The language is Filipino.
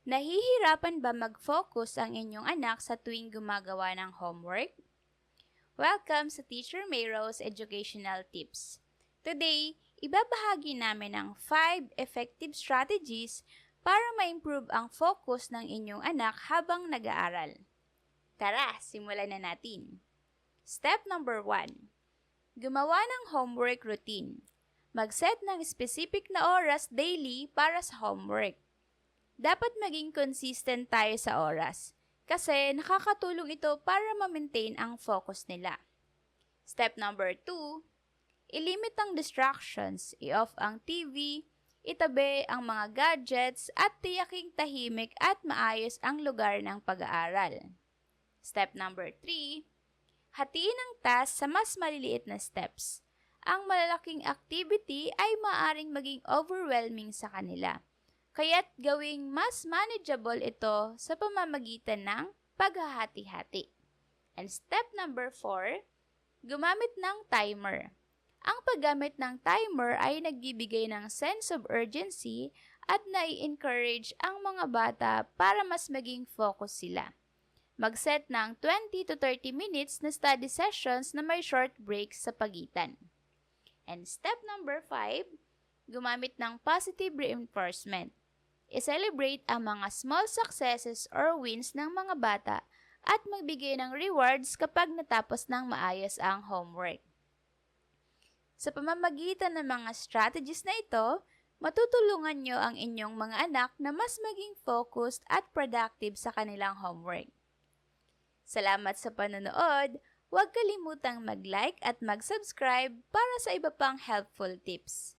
Nahihirapan ba mag-focus ang inyong anak sa tuwing gumagawa ng homework? Welcome sa Teacher Mayro's Educational Tips. Today, ibabahagi namin ang 5 effective strategies para ma-improve ang focus ng inyong anak habang nag-aaral. Tara, simulan na natin. Step number 1. Gumawa ng homework routine. Mag-set ng specific na oras daily para sa homework. Dapat maging consistent tayo sa oras kasi nakakatulong ito para ma-maintain ang focus nila. Step number 2, ilimit ang distractions, i-off ang TV, itabi ang mga gadgets at tiyaking tahimik at maayos ang lugar ng pag-aaral. Step number 3, hatiin ang task sa mas maliliit na steps. Ang malalaking activity ay maaaring maging overwhelming sa kanila. Kaya't gawing mas manageable ito sa pamamagitan ng paghahati-hati. And step number 4, gumamit ng timer. Ang paggamit ng timer ay nagbibigay ng sense of urgency at nai-encourage ang mga bata para mas maging focus sila. Mag-set ng 20 to 30 minutes na study sessions na may short breaks sa pagitan. And step number 5, gumamit ng positive reinforcement. I-celebrate ang mga small successes or wins ng mga bata at magbigay ng rewards kapag natapos ng maayos ang homework. Sa pamamagitan ng mga strategies na ito, matutulungan nyo ang inyong mga anak na mas maging focused at productive sa kanilang homework. Salamat sa panonood! Huwag kalimutang mag-like at mag-subscribe para sa iba pang helpful tips.